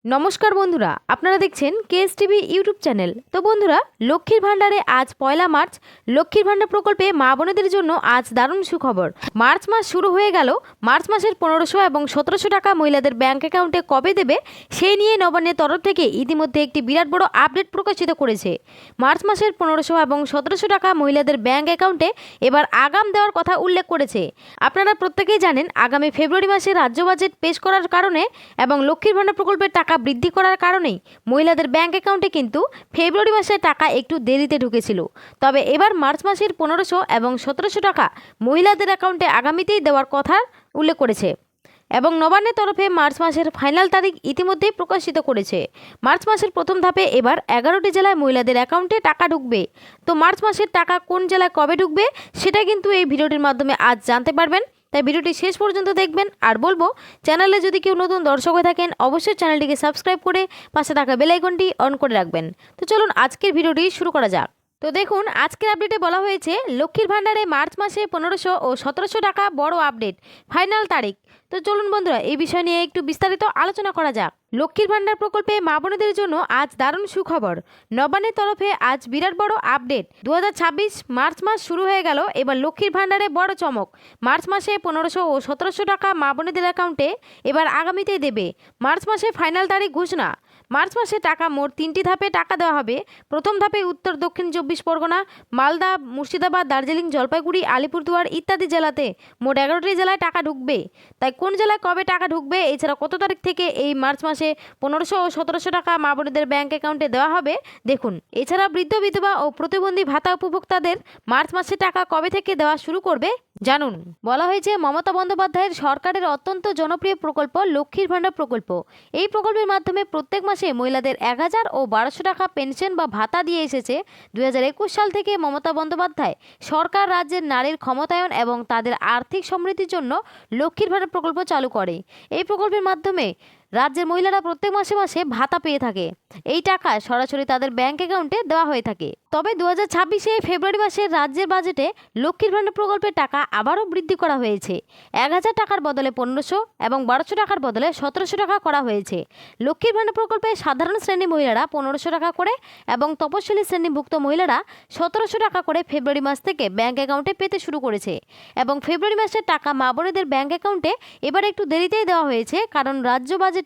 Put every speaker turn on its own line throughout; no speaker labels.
নমস্কার বন্ধুরা, আপনারা দেখছেন কেএস টিভি ইউটিউব চ্যানেল। তো বন্ধুরা, লক্ষ্মীর ভাণ্ডারে আজ 1 মার্চ লক্ষ্মীর ভাণ্ডার প্রকল্পে মা বোনেদের জন্য আজ দারুণ সুখবর। মার্চ মাস শুরু হয়ে গেল। মার্চ মাসের 1500 এবং 1700 টাকা মহিলাদের ব্যাংক অ্যাকাউন্টে কবে দেবে সেই নিয়ে নবান্নের তরফ থেকে ইতিমধ্যে একটি বিরাট বড় আপডেট প্রকাশিত করেছে। মার্চ মাসের 1500 এবং 1700 টাকা মহিলাদের ব্যাংক অ্যাকাউন্টে এবার আগাম দেওয়ার কথা উল্লেখ করেছে। আপনারা প্রত্যেকেই জানেন, আগামী ফেব্রুয়ারি মাসে রাজ্য বাজেট পেশ করার কারণে এবং লক্ষ্মীর ভাণ্ডার প্রকল্পের টাকা বৃদ্ধি করার কারণেই মহিলাদের ব্যাংক অ্যাকাউন্টে কিন্তু ফেব্রুয়ারি মাসে টাকা একটু দেরিতে ঢুকেছিল। তবে এবার মার্চ মাসের 1500 এবং 1700 টাকা মহিলাদের অ্যাকাউন্টে আগামীতেই দেওয়ার কথা উল্লেখ করেছে এবং নবান্নের তরফে মার্চ মাসের ফাইনাল তারিখ ইতিমধ্যেই প্রকাশিত করেছে। মার্চ মাসের প্রথম ধাপে এবার 11টি জেলায় মহিলাদের অ্যাকাউন্টে টাকা ঢুকবে। তো মার্চ মাসের টাকা কোন জেলায় কবে ঢুকবে সেটা কিন্তু এই ভিডিওটির মাধ্যমে আজ জানতে পারবেন। তাই ভিডিওটি শেষ পর্যন্ত দেখবেন। আর বলবো, চ্যানেলে যদি কেউ নতুন দর্শক হয়ে থাকেন অবশ্যই চ্যানেলটিকে সাবস্ক্রাইব করে পাশে থাকা বেল আইকনটি অন করে রাখবেন। তো চলুন আজকের ভিডিওটি শুরু করা যাক। তো দেখুন, আজকের আপডেটে বলা হয়েছে লক্ষ্মীর ভাণ্ডারে মার্চ মাসে 1500 ও 1700 টাকা বড় আপডেট, ফাইনাল তারিখ। তো চলুন বন্ধুরা, এই বিষয় নিয়ে একটু বিস্তারিত আলোচনা করা যাক। লক্ষ্মীর ভাণ্ডার প্রকল্পে মা বোনেদের জন্য আজ দারুণ সুখবর। নবান্নের তরফে আজ বিরাট বড় আপডেট। 2026 মার্চ মাস শুরু হয়ে গেল। এবার লক্ষ্মীর ভাণ্ডারে বড় চমক। মার্চ মাসে 1500 ও 1700 টাকা মা বোনেদের অ্যাকাউন্টে এবার আগামীতেই দেবে। মার্চ মাসে ফাইনাল তারিখ ঘোষণা। মার্চ মাসে টাকা মোট 3টি ধাপে টাকা দেওয়া হবে। প্রথম ধাপে উত্তর দক্ষিণ 24 পরগনা, মালদা, মুর্শিদাবাদ, দার্জিলিং, জলপাইগুড়ি, আলিপুরদুয়ার ইত্যাদি জেলাতে মোট 11টি জেলায় টাকা ঢুকবে। তাই কোন জেলায় কবে টাকা ঢুকবে, এছাড়া কত তারিখ থেকে এই মার্চ মাসে 1500 ও 1700 টাকা মা বোনেদের ব্যাংক অ্যাকাউন্টে দেওয়া হবে দেখুন। এছাড়া বৃদ্ধ, বিধবা ও প্রতিবন্ধী ভাতা উপভোক্তাদের মার্চ মাসে টাকা কবে থেকে দেওয়া শুরু করবে জানুন। বলা হয়েছে, মমতা বন্দ্যোপাধ্যায়ের সরকারের অত্যন্ত জনপ্রিয় প্রকল্প লক্ষ্মীর ভাণ্ডার প্রকল্প। এই প্রকল্পের মাধ্যমে প্রত্যেক মাসে মহিলাদের 1000 ও 1200 টাকা পেনশন বা ভাতা দিয়ে এসেছে। 2021 সাল থেকে মমতা বন্দ্যোপাধ্যায় সরকার রাজ্যের নারীর ক্ষমতায়ন এবং তাদের আর্থিক সমৃদ্ধির জন্য লক্ষ্মীর ভাণ্ডার প্রকল্প চালু করে। এই প্রকল্পের মাধ্যমে রাজ্যের মহিলারা প্রত্যেক মাসে মাসে ভাতা পেয়ে থাকে। এই টাকা সরাসরি তাদের ব্যাংক অ্যাকাউন্টে দেওয়া হয়ে থাকে। তবে 2026 ফেব্রুয়ারি মাসের রাজ্যের বাজেটে লক্ষ্মীর ভাণ্ডার প্রকল্পের টাকা আবারও বৃদ্ধি করা হয়েছে। 1000 টাকার বদলে 1500 এবং 1200 টাকার বদলে 1700 টাকা করা হয়েছে। লক্ষ্মীর ভাণ্ডার প্রকল্পে সাধারণ শ্রেণী মহিলারা 1500 টাকা করে এবং তপশিলি শ্রেণীভুক্ত মহিলারা 1700 টাকা করে ফেব্রুয়ারি মাস থেকে ব্যাংক অ্যাকাউন্টে পেতে শুরু করেছে। এবং ফেব্রুয়ারি মাসের টাকা মা বোনেদের ব্যাংক অ্যাকাউন্টে এবার একটু দেরিতেই দেওয়া হয়েছে, কারণ রাজ্য বাজেটে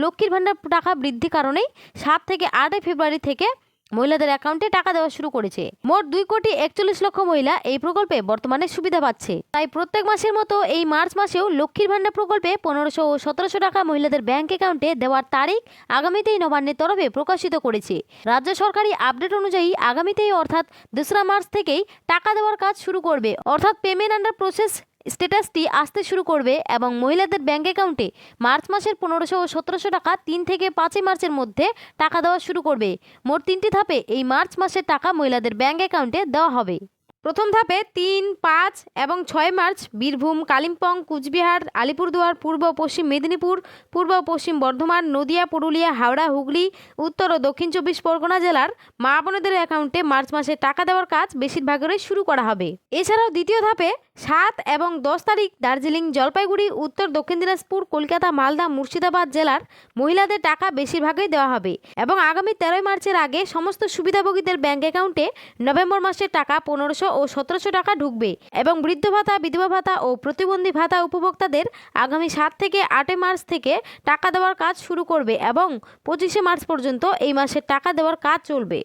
লক্ষ্মীর ভাণ্ডার টাকা বৃদ্ধি কারণেই 7 থেকে 8 ফেব্রুয়ারি থেকে মহিলাদের অ্যাকাউন্টে টাকা দেওয়া শুরু করেছে। মোট 2,41,00,000 মহিলা এই প্রকল্পে বর্তমানে সুবিধা পাচ্ছে। তাই প্রত্যেক মাসের মতো এই মার্চ মাসেও লক্ষ্মীর ভাণ্ডার প্রকল্পে 1500 ও 1700 টাকা মহিলাদের ব্যাংক অ্যাকাউন্টে দেওয়ার তারিখ আগামীতেই নবান্নের তরফে প্রকাশিত করেছে। রাজ্য সরকারি আপডেট অনুযায়ী আগামীতেই অর্থাৎ 2রা মার্চ থেকেই টাকা দেওয়ার কাজ শুরু করবে, অর্থাৎ পেমেন্ট আন্ডার প্রসেস স্ট্যাটাসটি আসতে শুরু করবে এবং মহিলাদের ব্যাংক অ্যাকাউন্টে মার্চ মাসের 1500 ও 1700 টাকা 3 থেকে 5 মার্চের মধ্যে টাকা দেওয়া শুরু করবে। মোট 3টি ধাপে এই মার্চ মাসের টাকা মহিলাদের ব্যাংক অ্যাকাউন্টে দেওয়া হবে। প্রথম ধাপে 3, 5 এবং 6 মার্চ বীরভূম, কালিম্পং, কুচবিহার, আলিপুরদুয়ার, পূর্ব ও পশ্চিম মেদিনীপুর, পূর্ব ও পশ্চিম বর্ধমান, নদিয়া, পুরুলিয়া, হাওড়া, হুগলি, উত্তর ও দক্ষিণ 24 পরগনা জেলার মা বোনেদের অ্যাকাউন্টে মার্চ মাসে টাকা দেওয়ার কাজ বেশিরভাগেরই শুরু করা হবে। এছাড়াও দ্বিতীয় ধাপে 7 এবং 10 তারিখ দার্জিলিং, জলপাইগুড়ি, উত্তর দক্ষিণ দিনাজপুর, কলকাতা, মালদা, মুর্শিদাবাদ জেলার মহিলাদের টাকা বেশিরভাগই দেওয়া হবে এবং আগামী 13 মার্চের আগে সমস্ত সুবিধাভোগীদের ব্যাংক অ্যাকাউন্টে নভেম্বর মাসের টাকা 1500 ও 1700 টাকা ঢুকবে এবং বৃদ্ধ ভাতা, বিধবা ভাতা ও প্রতিবন্ধী ভাতা উপভোক্তাদের আগামী 7 থেকে 8 মার্চ থেকে টাকা দেওয়ার কাজ শুরু করবে এবং 25 মার্চ পর্যন্ত এই মাসের টাকা দেওয়ার কাজ চলবে।